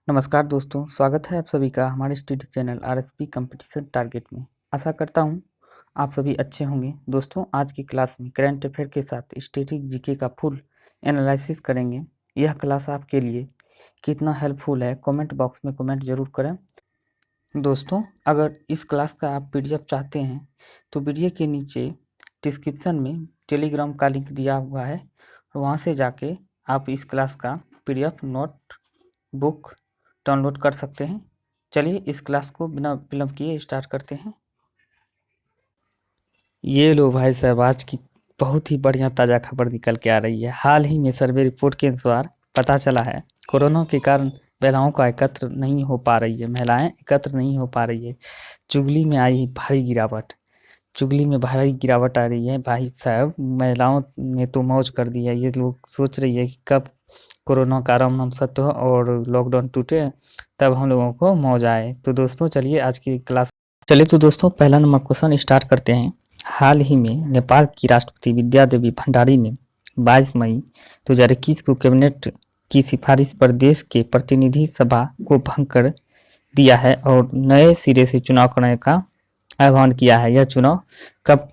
नमस्कार दोस्तों, स्वागत है आप सभी का हमारे study channel RSP competition target में। आशा करता हूँ आप सभी अच्छे होंगे। दोस्तों, आज की क्लास में करंट अफेयर के साथ स्टैटिक जीके का फुल एनालिसिस करेंगे। यह क्लास आपके लिए कितना हेल्पफुल है, कमेंट बॉक्स में कमेंट जरूर करें। दोस्तों, अगर इस क्लास का आप पीडीएफ चाहते हैं तो वीडियो के नीचे डिस्क्रिप्शन में टेलीग्राम का लिंक दिया हुआ है, वहाँ से जाके आप इस क्लास का पीडीएफ नोट बुक डाउनलोड कर सकते हैं। चलिए इस क्लास को बिना विलंब किए स्टार्ट करते हैं। ये लो भाई साहब, आज की बहुत ही बढ़िया ताज़ा खबर निकल के आ रही है। हाल ही में सर्वे रिपोर्ट के अनुसार पता चला है कोरोना के कारण महिलाओं का एकत्र नहीं हो पा रही है, महिलाएं एकत्र नहीं हो पा रही है। चुगली में आई भारी गिरावट, चुगली में भारी गिरावट आ रही है भाई साहब। महिलाओं ने तो मौज कर दी है। ये लोग सोच रही है कि कब कोरोना का आरंभ सत्य हो और लॉकडाउन टूटे, तब हम लोगों को मौज आए। तो दोस्तों चलिए आज की क्लास चलिए तो दोस्तों पहला नंबर क्वेश्चन स्टार्ट करते हैं। हाल ही में नेपाल की राष्ट्रपति विद्या देवी भंडारी ने 22 मई 2021 को कैबिनेट की सिफारिश पर देश के प्रतिनिधि सभा को भंग कर दिया है और नए सिरे से चुनाव करने का आह्वान किया है। यह चुनाव कब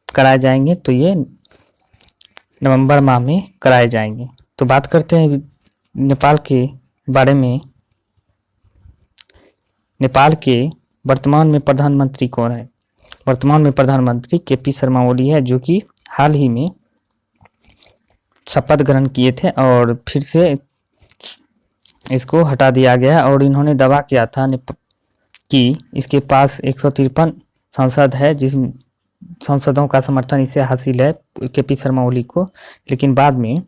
कराए जाएंगे? तो ये नवंबर माह में कराए जाएंगे। तो बात करते हैं नेपाल के बारे में। नेपाल के वर्तमान में प्रधानमंत्री कौन है? वर्तमान में प्रधानमंत्री केपी शर्मा ओली है, जो कि हाल ही में शपथ ग्रहण किए थे और फिर से इसको हटा दिया गया। और इन्होंने दावा किया था कि इसके पास 153 सांसद है, जिस सांसदों का समर्थन इसे हासिल है केपी शर्मा ओली को। लेकिन बाद में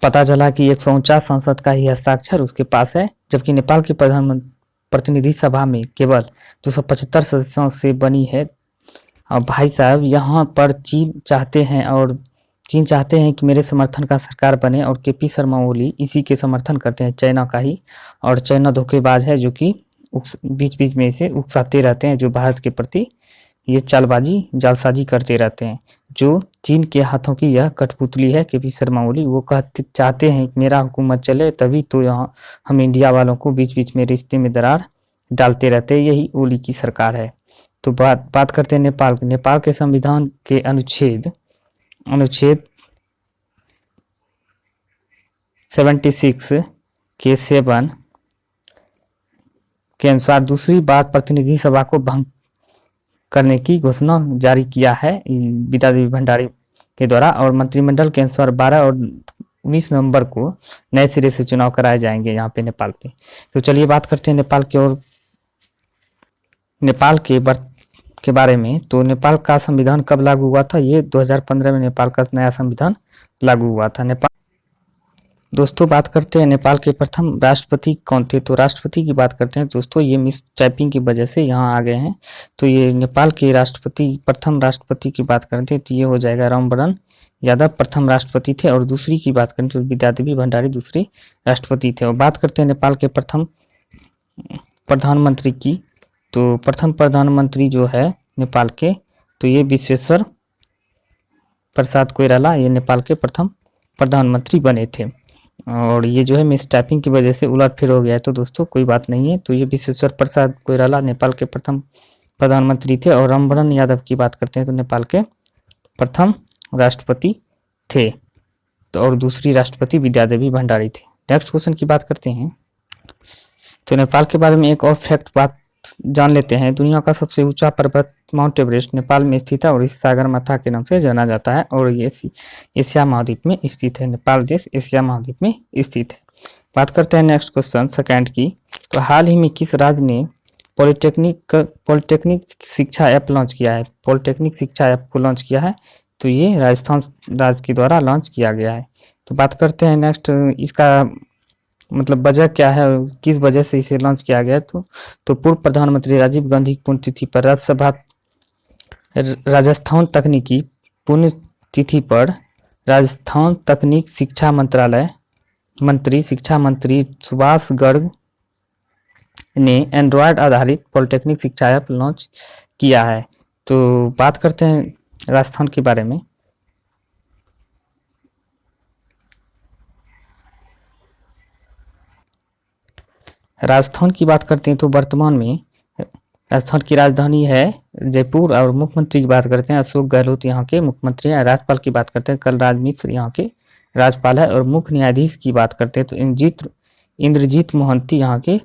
पता चला कि 149 सांसद का ही हस्ताक्षर उसके पास है, जबकि नेपाल की प्रधानमंत्री प्रतिनिधि सभा में केवल 275 सदस्यों से बनी है। और भाई साहब, यहाँ पर चीन चाहते हैं कि मेरे समर्थन का सरकार बने, और केपी शर्मा ओली इसी के समर्थन करते हैं, चाइना का ही। और चाइना धोखेबाज है, जो कि बीच बीच में इसे उकसाते रहते हैं, जो भारत के प्रति ये चालबाजी जालसाजी करते रहते हैं। जो चीन के हाथों की यह कठपुतली है केपी शर्मा ओली। वो चाहते हैं कि मेरा हुकूमत चले, तभी तो यहाँ हम इंडिया वालों को बीच बीच में रिश्ते में दरार डालते रहते हैं। यही ओली की सरकार है। तो बात करते हैं नेपाल के। नेपाल के संविधान के अनुच्छेद 76 के 7 के अनुसार दूसरी बार प्रतिनिधि सभा को भंग करने की घोषणा जारी किया है विद्या देवी भंडारी के द्वारा। और मंत्रिमंडल के अनुसार 12 और 19 नवंबर को नए सिरे से चुनाव कराए जाएंगे यहाँ पे नेपाल पे। तो चलिए बात करते हैं नेपाल की। और नेपाल के बारे में। तो नेपाल का संविधान कब लागू हुआ था? ये 2015 में नेपाल का नया संविधान लागू हुआ था। नेपाल दोस्तों बात करते हैं नेपाल के प्रथम राष्ट्रपति कौन थे। तो राष्ट्रपति की बात करते हैं दोस्तों, ये मिस टाइपिंग की वजह से यहाँ आ गए हैं। तो ये नेपाल के प्रथम राष्ट्रपति की बात करते हैं तो ये हो जाएगा रामवरण यादव प्रथम राष्ट्रपति थे। और दूसरी की बात करें तो विद्या देवी भंडारी दूसरी राष्ट्रपति थे। और बात करते हैं नेपाल के प्रथम प्रधानमंत्री की। तो प्रथम प्रधानमंत्री जो है नेपाल के, तो ये विश्वेश्वर प्रसाद कोइराला, ये नेपाल के प्रथम प्रधानमंत्री बने थे। और ये जो है मिस टाइपिंग की वजह से उलट फिर हो गया है, तो दोस्तों कोई बात नहीं है। तो ये विश्वेश्वर प्रसाद कोइराला नेपाल के प्रथम प्रधानमंत्री थे। और रामवरण यादव की बात करते हैं तो नेपाल के प्रथम राष्ट्रपति थे। तो और दूसरी राष्ट्रपति विद्या देवी भंडारी थी। नेक्स्ट क्वेश्चन की बात करते हैं। तो नेपाल के बारे में एक और फैक्ट बात जान लेते हैं। दुनिया का सबसे ऊंचा पर्वत माउंट एवरेस्ट नेपाल में स्थित है और इसे सागरमाथा के नाम से जाना जाता है। और ये एशिया महाद्वीप में स्थित है। नेपाल देश एशिया महाद्वीप में स्थित है। बात करते हैं नेक्स्ट क्वेश्चन सेकंड की। तो हाल ही में किस राज्य ने पॉलिटेक्निक शिक्षा ऐप लॉन्च किया है? पॉलिटेक्निक शिक्षा ऐप को लॉन्च किया है, तो ये राजस्थान राज्य के द्वारा लॉन्च किया गया है। तो बात करते हैं नेक्स्ट, इसका मतलब वजह क्या है, किस वजह से इसे लॉन्च किया गया। तो पूर्व प्रधानमंत्री राजीव गांधी की पुण्यतिथि पर राजस्थान तकनीकी पुण्यतिथि पर राजस्थान तकनीक शिक्षा मंत्रालय शिक्षा मंत्री सुभाष गर्ग ने एंड्रॉयड आधारित पॉलिटेक्निक शिक्षा ऐप लॉन्च किया है। तो बात करते हैं राजस्थान के बारे में। राजस्थान की बात करते हैं तो वर्तमान में राजस्थान की राजधानी है जयपुर। और मुख्यमंत्री की बात करते हैं अशोक गहलोत यहाँ के मुख्यमंत्री हैं। राज्यपाल की बात करते हैं कलराज मिश्र यहाँ के राज्यपाल है। और मुख्य न्यायाधीश की बात करते हैं तो इंद्रजीत मोहंती यहाँ के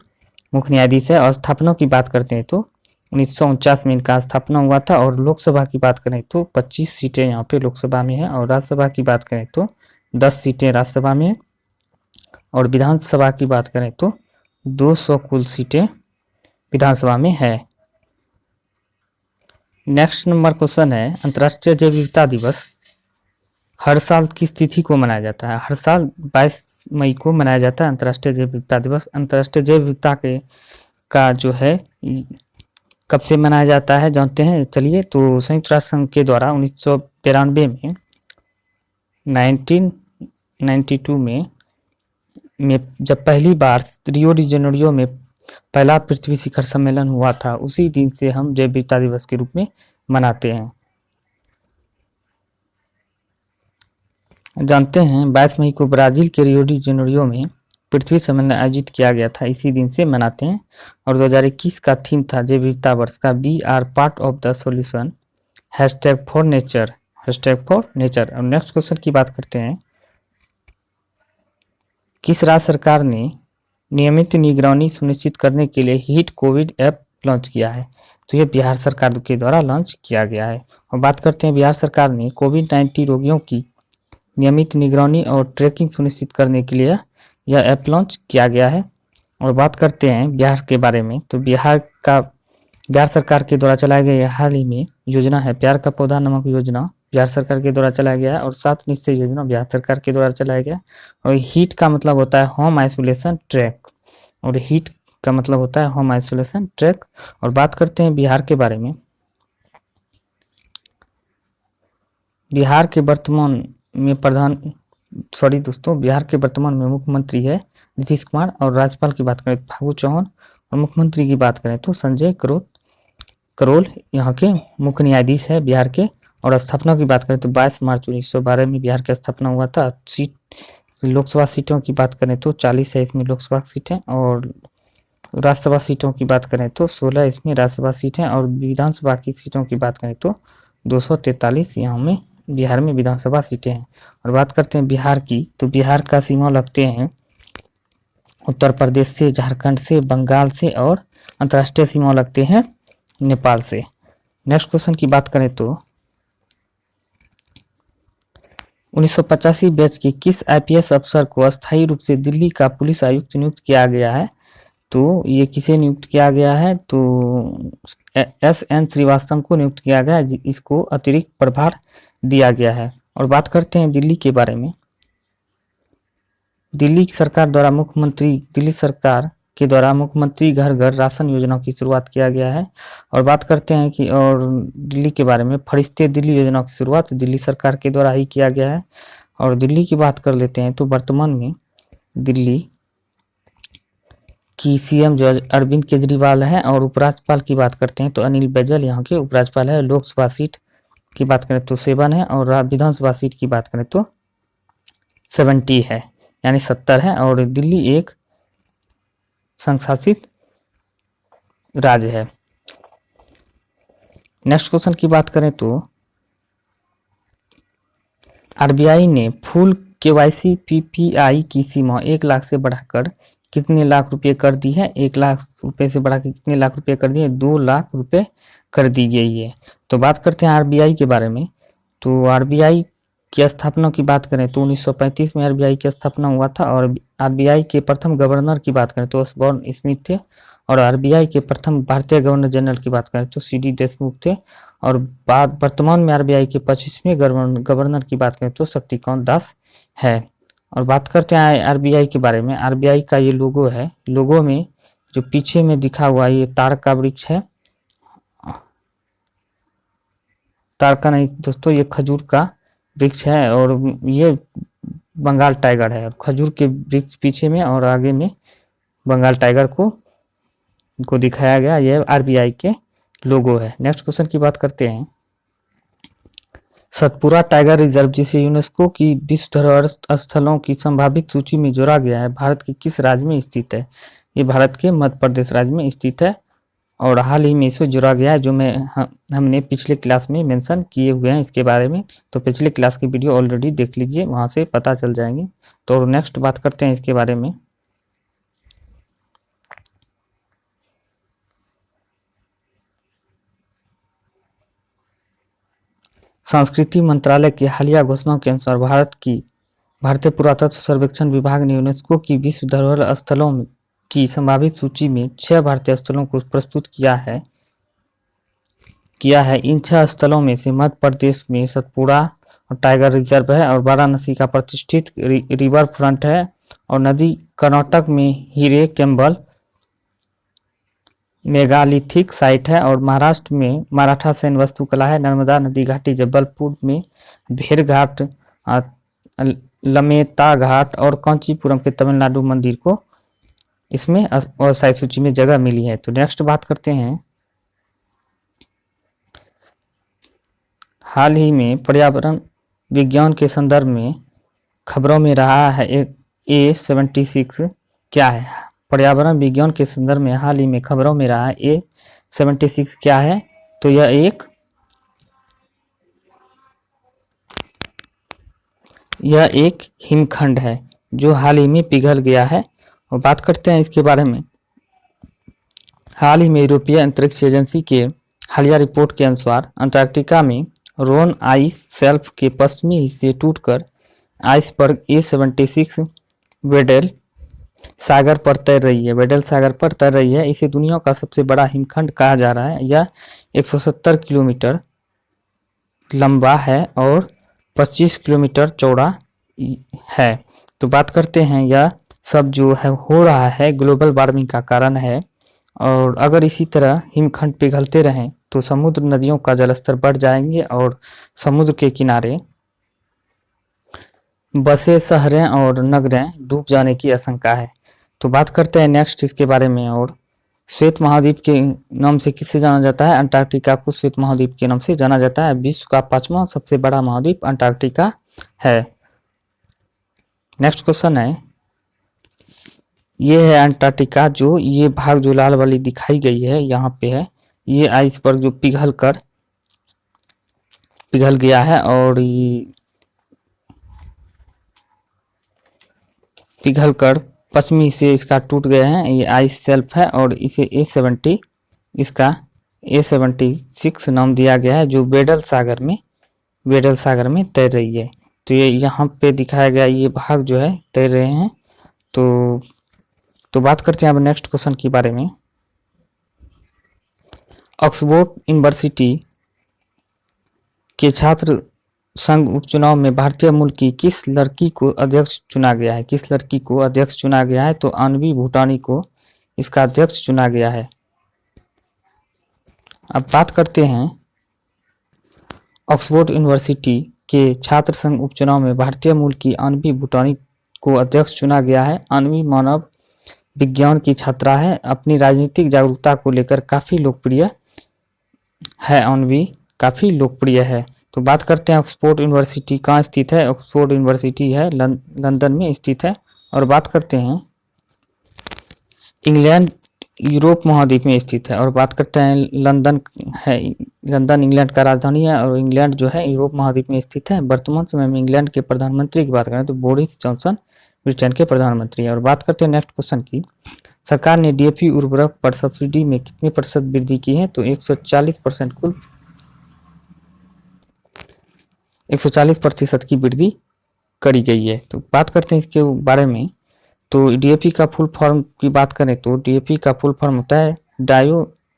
मुख्य न्यायाधीश है। और स्थापना की बात करते हैं तो 1949 में इनका स्थापना हुआ था। और लोकसभा की बात करें तो 25 सीटें यहाँ पे लोकसभा में है। और राज्यसभा की बात करें तो 10 सीटें राज्यसभा में है। और विधानसभा की बात करें तो 200 कुल सीटें विधानसभा में है। नेक्स्ट नंबर क्वेश्चन है अंतर्राष्ट्रीय जैव विविधता दिवस हर साल किस तिथि को मनाया जाता है? हर साल 22 मई को मनाया जाता है अंतर्राष्ट्रीय जैव विविधता दिवस। अंतर्राष्ट्रीय जैव विविधता के का जो है कब से मनाया जाता है जानते हैं चलिए। तो संयुक्त राष्ट्र संघ के द्वारा 1992 में 1992 में जब पहली बार रियो डी जेनेरियो में पहला पृथ्वी शिखर सम्मेलन हुआ था, उसी दिन से हम जैव विविधता दिवस के रूप में मनाते हैं। जानते हैं 22 मई को ब्राजील के रियो डी जेनेरियो में पृथ्वी सम्मेलन आयोजित किया गया था, इसी दिन से मनाते हैं। और 2021 का थीम था जैव विविधता वर्ष का B R part of the solution #4नेचर #4नेचर। और नेक्स्ट क्वेश्चन की बात करते हैं किस राज्य सरकार ने नियमित निगरानी सुनिश्चित करने के लिए हिट कोविड ऐप लॉन्च किया है? तो यह बिहार सरकार के द्वारा लॉन्च किया गया है। और बात करते हैं बिहार सरकार ने कोविड-19 रोगियों की नियमित निगरानी और ट्रैकिंग सुनिश्चित करने के लिए यह ऐप लॉन्च किया गया है। और बात करते हैं बिहार के बारे में तो बिहार सरकार के द्वारा चलाया गया हाल ही में योजना है प्यार का पौधा नामक योजना बिहार सरकार के द्वारा चलाया गया है। और 7 निश्चय योजना बिहार सरकार के द्वारा चलाया गया। और हीट का मतलब होता है होम आइसोलेशन ट्रैक। और हीट का मतलब होता है होम आइसोलेशन ट्रैक। और बात करते हैं बिहार के बारे में। बिहार के वर्तमान में बिहार के वर्तमान में मुख्यमंत्री है नीतीश कुमार। और राज्यपाल की बात करें तो फागू चौहान। और मुख्यमंत्री की बात करें तो संजय करोल यहाँ के मुख्य न्यायाधीश है बिहार के। और स्थापना की बात करें तो 22 मार्च 1912 में बिहार की स्थापना हुआ था। लोकसभा सीटों की बात करें तो 40 है इसमें लोकसभा सीटें। और राज्यसभा सीटों की बात करें तो 16 इसमें राज्यसभा सीटें। और विधानसभा की सीटों की बात करें तो 243 यहाँ में बिहार में विधानसभा सीटें हैं। और बात करते हैं बिहार की तो बिहार का सीमा लगते हैं उत्तर प्रदेश से, झारखंड से, बंगाल से। और अंतर्राष्ट्रीय सीमा लगते हैं नेपाल से। नेक्स्ट क्वेश्चन की बात करें तो 1985 बैच के किस आईपीएस अफसर को अस्थायी रूप से दिल्ली का पुलिस आयुक्त नियुक्त किया गया है? तो ये किसे नियुक्त किया गया है? तो SN श्रीवास्तव को नियुक्त किया गया है। इसको अतिरिक्त प्रभार दिया गया है। और बात करते हैं दिल्ली के बारे में। दिल्ली सरकार के द्वारा मुख्यमंत्री घर घर राशन योजना की शुरुआत किया गया है। और बात करते हैं कि और दिल्ली के बारे में फरिश्ते दिल्ली योजना की शुरुआत दिल्ली सरकार के द्वारा ही किया गया है। और दिल्ली की बात कर लेते हैं तो वर्तमान में दिल्ली की CM जो अरविंद केजरीवाल है। और उपराज्यपाल की बात करते हैं तो अनिल बैजल यहाँ के उपराज्यपाल है। लोकसभा सीट की बात करें तो 7 है। और विधानसभा सीट की बात करें तो 70 है यानी 70 है। और दिल्ली एक संघ शासित राज्य है। नेक्स्ट क्वेश्चन की बात करें तो RBI ने फुल KYC PPI की सीमा 1 लाख से बढ़ाकर कितने लाख रुपए कर दी है? 1 लाख रुपए से बढ़ा के कितने लाख रुपए कर दिए? 2 लाख रुपए कर दी गई है। तो बात करते हैं RBI के बारे में। तो RBI की स्थापना की बात करें तो 1935 में RBI की स्थापना हुआ था। और RBI के प्रथम गवर्नर की बात करें तो ऑसबॉर्न स्मिथ थे। और RBI के प्रथम भारतीय गवर्नर जनरल की बात करें तो CD देशमुख थे। और वर्तमान में RBI के 25वें गवर्नर की बात करें तो शक्तिकांत दास है। और बात करते हैं RBI के बारे में। RBI का ये लोगो है। लोगो में जो पीछे में दिखा हुआ ये ताड़ का वृक्ष है। ताड़ का नहीं दोस्तों, ये खजूर का वृक्ष है। और ये बंगाल टाइगर है। खजूर के वृक्ष पीछे में और आगे में बंगाल टाइगर को दिखाया गया। यह RBI के लोगो है। नेक्स्ट क्वेश्चन की बात करते हैं। सतपुरा टाइगर रिजर्व जिसे यूनेस्को की विश्व धरोहर स्थलों की संभावित सूची में जोड़ा गया है, भारत के किस राज्य में स्थित है? ये भारत के मध्य प्रदेश राज्य में स्थित है और हाल ही में इसे जुड़ा गया है, जो हमने पिछले क्लास में मेंशन किए हुए हैं इसके बारे में। तो पिछले क्लास की वीडियो ऑलरेडी देख लीजिए, वहाँ से पता चल जाएंगे। तो नेक्स्ट बात करते हैं इसके बारे में। संस्कृति मंत्रालय की हालिया घोषणाओं के अनुसार भारतीय पुरातत्व सर्वेक्षण विभाग ने यूनेस्को की विश्व धरोहर स्थलों की संभावित सूची में 6 भारतीय स्थलों को प्रस्तुत किया है। इन 6 स्थलों में से मध्य प्रदेश में सतपुड़ा और टाइगर रिजर्व है, और वाराणसी का प्रतिष्ठित रिवर फ्रंट है, और नदी कर्नाटक में हीरे केम्बल मेगालिथिक साइट है, और महाराष्ट्र में मराठा सैन्य वास्तुकला है। नर्मदा नदी घाटी जबलपुर में भेड़ घाट, लमेता घाट और कांचीपुरम के तमिलनाडु मंदिर को इसमें अस्थायी सूची में जगह मिली है। तो नेक्स्ट बात करते हैं, हाल ही में पर्यावरण विज्ञान के संदर्भ में खबरों में रहा है A76 क्या है? पर्यावरण विज्ञान के संदर्भ में हाल ही में खबरों में रहा है A76 क्या है? तो यह एक हिमखंड है जो हाल ही में पिघल गया है। और बात करते हैं इसके बारे में। हाल ही में यूरोपीय अंतरिक्ष एजेंसी के हालिया रिपोर्ट के अनुसार अंटार्कटिका में रोन आइस शेल्फ के पश्चिमी हिस्से टूटकर आइसबर्ग A76 वेडल सागर पर तैर रही है। इसे दुनिया का सबसे बड़ा हिमखंड कहा जा रहा है। यह 170 किलोमीटर लंबा है और 25 किलोमीटर चौड़ा है। तो बात करते हैं, यह सब जो है हो रहा है ग्लोबल वार्मिंग का कारण है, और अगर इसी तरह हिमखंड पिघलते रहें तो समुद्र नदियों का जलस्तर बढ़ जाएंगे और समुद्र के किनारे बसे शहरें और नगरें डूब जाने की आशंका है। तो बात करते हैं नेक्स्ट इसके बारे में। और श्वेत महाद्वीप के नाम से किसे जाना जाता है? अंटार्कटिका को श्वेत महाद्वीप के नाम से जाना जाता है। विश्व का 5वां सबसे बड़ा महाद्वीप अंटार्कटिका है। नेक्स्ट क्वेश्चन है, ये है अंटार्कटिका, जो ये भाग जो लाल वाली दिखाई गई है यहाँ पे है, ये आइसबर्ग जो पिघल गया है और ये पिघल कर पश्चिमी से इसका टूट गए हैं। ये आइस शेल्फ है और इसे A76 नाम दिया गया है, जो वेडल सागर में तैर रही है। तो ये यहाँ पे दिखाया गया ये भाग जो है तैर रहे हैं। तो बात करते हैं अब नेक्स्ट क्वेश्चन के बारे में। ऑक्सफोर्ड यूनिवर्सिटी के छात्र संघ उपचुनाव में भारतीय मूल की किस लड़की को अध्यक्ष चुना गया है? तो अन्वी भूटानी को इसका अध्यक्ष चुना गया है। अब बात करते हैं, ऑक्सफोर्ड यूनिवर्सिटी के छात्र संघ उपचुनाव में भारतीय मूल की अन्वी भूटानी को अध्यक्ष चुना गया है। अन्वी मानव विज्ञान की छात्रा है, अपनी राजनीतिक जागरूकता को लेकर काफी लोकप्रिय है। तो बात करते हैं ऑक्सफोर्ड यूनिवर्सिटी कहाँ स्थित है? ऑक्सफोर्ड यूनिवर्सिटी है लंदन में स्थित है। और बात करते हैं, इंग्लैंड यूरोप महाद्वीप में स्थित है। और बात करते हैं, लंदन इंग्लैंड का राजधानी है और इंग्लैंड जो है यूरोप महाद्वीप में स्थित है। वर्तमान समय में इंग्लैंड के प्रधानमंत्री की बात करें तो बोरिस जॉनसन ब्रिटेन के प्रधानमंत्री है। और बात करते हैं नेक्स्ट क्वेश्चन की, सरकार ने DAP उर्वरक पर सब्सिडी में कितने प्रतिशत वृद्धि की है? तो 140% कुल 140% की वृद्धि करी गई है। तो बात करते हैं इसके बारे में। तो DAP का फुल फॉर्म की बात करें तो DAP का फुल फॉर्म होता है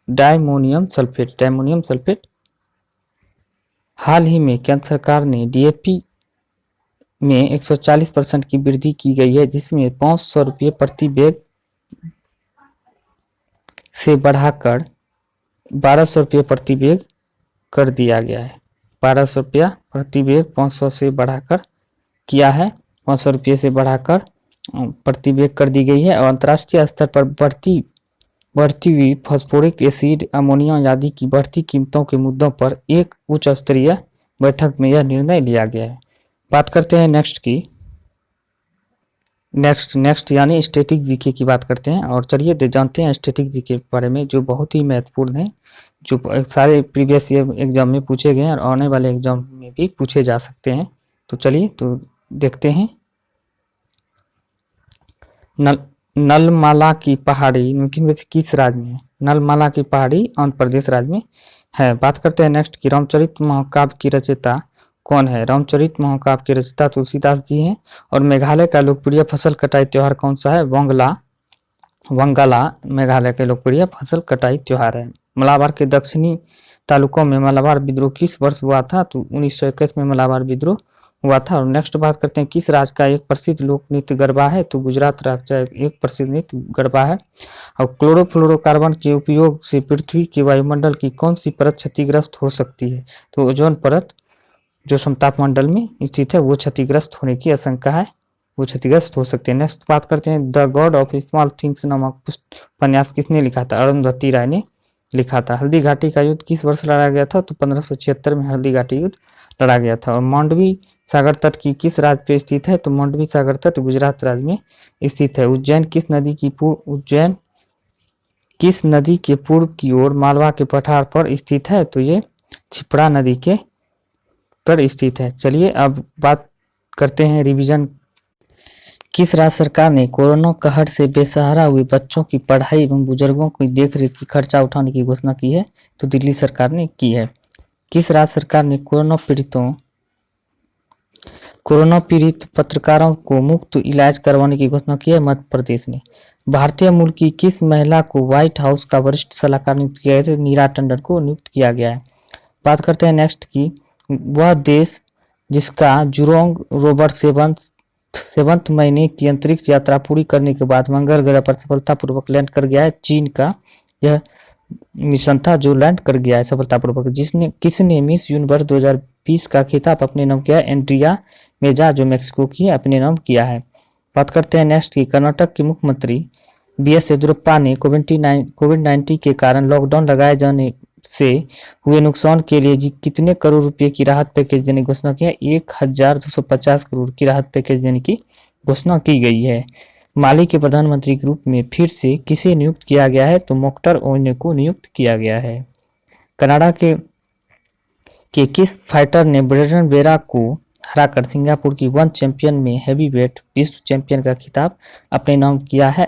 डायमोनियम सल्फेट। हाल ही में केंद्र सरकार ने DAP में 140% की वृद्धि की गई है, जिसमें 500 रुपये प्रति बैग से बढ़ाकर 1200 रुपये प्रति बैग कर दिया गया है। 1200 रुपया प्रति बैग 500 से बढ़ाकर किया है, 500 रुपये से बढ़ाकर प्रति बैग कर दी गई है। और अंतर्राष्ट्रीय स्तर पर बढ़ती हुई फास्फोरिक एसिड, अमोनिया आदि की बढ़ती कीमतों के मुद्दों पर एक उच्च स्तरीय बैठक में यह निर्णय लिया गया है। बात करते हैं नेक्स्ट की, नेक्स्ट यानी स्टैटिक जीके की बात करते हैं। और चलिए जानते हैं स्टैटिक जीके के बारे में, जो बहुत ही महत्वपूर्ण है, जो सारे प्रीवियस ईयर एग्जाम में पूछे गए हैं और आने वाले एग्जाम में भी पूछे जा सकते हैं। तो चलिए देखते हैं। नलमाला की पहाड़ी निम्नलिखित में से किस राज्य में है? नलमाला की पहाड़ी आंध्र प्रदेश राज्य में है। बात करते हैं नेक्स्ट की, रामचरित महाकाव्य की रचयिता कौन है? रामचरित महाकाव्य के रचयिता तुलसीदास जी हैं। और मेघालय का लोकप्रिय फसल कटाई त्योहार कौन सा है? वंगला मेघालय के लोकप्रिय फसल कटाई त्योहार है। मलाबार के दक्षिणी तालुकों में मलाबार विद्रोह किस वर्ष हुआ था? तो 1921 में मलाबार विद्रोह हुआ था। और नेक्स्ट बात करते हैं, किस राज्य का एक प्रसिद्ध लोक नृत्य गरबा है? तो गुजरात राज्य का एक प्रसिद्ध नृत्य गरबा है। और क्लोरोफ्लोरोकार्बन के उपयोग से पृथ्वी के वायुमंडल की कौन सी परत क्षतिग्रस्त हो सकती है? तो ओजोन परत जो समतापमंडल में स्थित है वो क्षतिग्रस्त होने की आशंका है, वो क्षतिग्रस्त हो सकते हैं। नेक्स्ट बात करते हैं, the God of small things नामक उपन्यास किसने लिखा था? अरुंधति राय ने लिखा था। हल्दी घाटी का युद्ध किस वर्ष लड़ा गया था? तो 1576 में हल्दी घाटी युद्ध लड़ा गया था। और मांडवी सागर तट की किस राज्य पे स्थित है? तो मांडवी सागर तट गुजरात राज्य में स्थित है। उज्जैन किस नदी के पूर्व की ओर मालवा के पठार पर स्थित है? तो ये छिपड़ा नदी के पर स्थित है। चलिए अब बात करते हैं रिवीजन। किस राज्य सरकार ने कोरोना कहर से बेसहारा हुए बच्चों की पढ़ाई एवं बुजुर्गों की देखरेख की खर्चा उठाने की घोषणा की है? तो दिल्ली सरकार ने की है। किस राज्य सरकार ने कोरोना पीड़ित पत्रकारों को मुफ्त इलाज करवाने की घोषणा की है? मध्य प्रदेश ने। भारतीय मूल की किस महिला को व्हाइट हाउस का वरिष्ठ सलाहकार नियुक्त किया गया? नीरा टंडन को नियुक्त किया गया है। बात करते हैं नेक्स्ट की, वह देश जिसका जुरोंग रोवर 7 महीने की अंतरिक्ष यात्रा पूरी करने के बाद मंगल ग्रह पर सफलतापूर्वक लैंड कर गया है। चीन का यह मिशन था जो लैंड कर गया है सफलतापूर्वक। किसने मिस यूनिवर्स 2020 का खिताब अपने नाम किया है? एंड्रिया मेजा जो मेक्सिको की है अपने नाम किया है। बात करते हैं नेक्स्ट की, कर्नाटक के मुख्यमंत्री बीएस येदियुरप्पा ने कोविड-19 के कारण लॉकडाउन लगाए जाने से हुए नुकसान के लिए कितने करोड़ रुपए की राहत पैकेज देने की घोषणा की है? 1250 करोड़ की राहत पैकेज देने की घोषणा की गई है। माली के प्रधानमंत्री के रूप में फिर से किसे नियुक्त किया गया है? तो मोख्तर ओने को नियुक्त किया गया है। कनाडा के किस फाइटर ने ब्रेंडन वेरा को हराकर सिंगापुर की वन चैंपियन में हैवीवेट विश्व चैंपियन का खिताब अपने नाम किया है?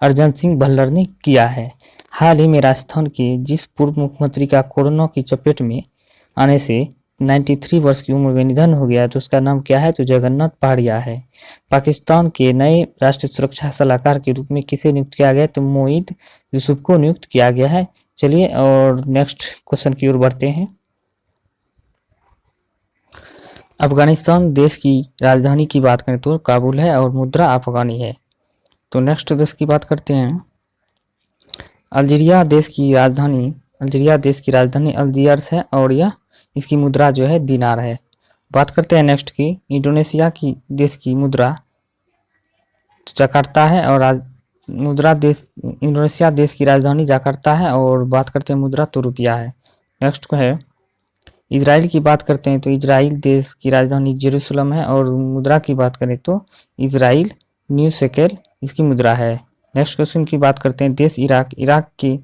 अर्जन सिंह भल्लर ने किया है। हाल ही में राजस्थान के जिस पूर्व मुख्यमंत्री का कोरोना की चपेट में आने से 93 वर्ष की उम्र में निधन हो गया, तो उसका नाम क्या है? तो जगन्नाथ पहाड़िया है। पाकिस्तान के नए राष्ट्रीय सुरक्षा सलाहकार के रूप में किसे नियुक्त किया गया? तो मोईद यूसुफ को नियुक्त किया गया है। चलिए और नेक्स्ट क्वेश्चन की ओर बढ़ते हैं। अफगानिस्तान देश की राजधानी की बात करें तो काबुल है और मुद्रा अफगानी है। तो नेक्स्ट देश की बात करते हैं, अल्जीरिया देश की राजधानी अल्जियर्स है और यह इसकी मुद्रा जो है दिनार है। बात करते हैं नेक्स्ट की, इंडोनेशिया की देश की मुद्रा जकार्ता है और इंडोनेशिया देश की राजधानी जकार्ता है। और बात करते हैं मुद्रा तो रुपया है। नेक्स्ट को है इजराइल की बात करते हैं तो इजराइल देश की राजधानी जेरूसलम है और मुद्रा की बात करें तो इजराइल न्यू शेकेल इसकी मुद्रा है। नेक्स्ट क्वेश्चन की बात करते हैं, देश इराक की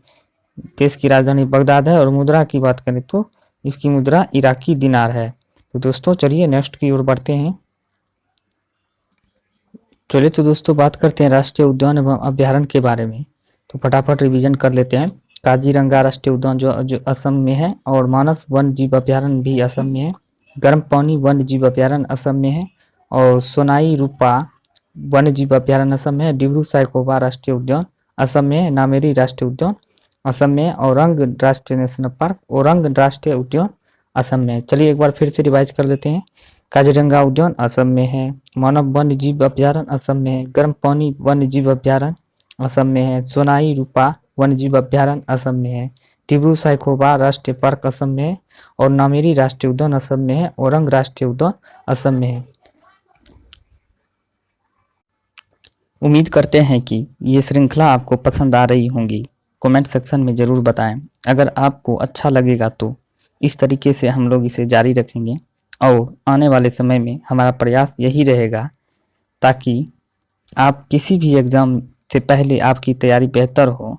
देश की राजधानी बगदाद है और मुद्रा की बात करें तो इसकी मुद्रा इराकी दिनार है। तो दोस्तों चलिए नेक्स्ट की ओर बढ़ते हैं। चलिए तो दोस्तों बात करते हैं राष्ट्रीय उद्यान एवं अभ्यारण्य के बारे में। तो फटाफट रिवीजन कर लेते हैं। काजीरंगा राष्ट्रीय उद्यान जो असम में है और मानस वन्य जीव अभ्यारण्य भी असम में है। गर्म पानी वन्य जीव अभ्यारण्य असम में है और सोनाई रूपा वन्य जीव अभ्यारण्य असम में है। डिब्रू साइखोवा राष्ट्रीय उद्यान असम में है। नामेरी राष्ट्रीय उद्यान असम में है। औरंग राष्ट्रीय नेशनल पार्क औरंग राष्ट्रीय उद्यान असम में है। चलिए एक बार फिर से रिवाइज कर लेते हैं। काजीरंगा उद्यान असम में है। मानव वन्य जीव अभ्यारण्य असम में है। गर्म पानी वन्य जीव अभ्यारण्य असम में है। सोनाई रूपा वन्य जीव अभ्यारण्य असम में है। डिब्रू साइखोवा राष्ट्रीय पार्क असम में है और नामेरी राष्ट्रीय उद्यान असम में है। औरंग राष्ट्रीय उद्यान असम में है। उम्मीद करते हैं कि ये श्रृंखला आपको पसंद आ रही होंगी। कमेंट सेक्शन में ज़रूर बताएं। अगर आपको अच्छा लगेगा तो इस तरीके से हम लोग इसे जारी रखेंगे और आने वाले समय में हमारा प्रयास यही रहेगा ताकि आप किसी भी एग्ज़ाम से पहले आपकी तैयारी बेहतर हो,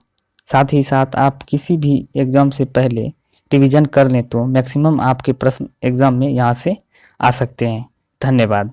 साथ ही साथ आप किसी भी एग्ज़ाम से पहले रिवीजन कर लें तो मैक्सिमम आपके प्रश्न एग्ज़ाम में यहाँ से आ सकते हैं। धन्यवाद।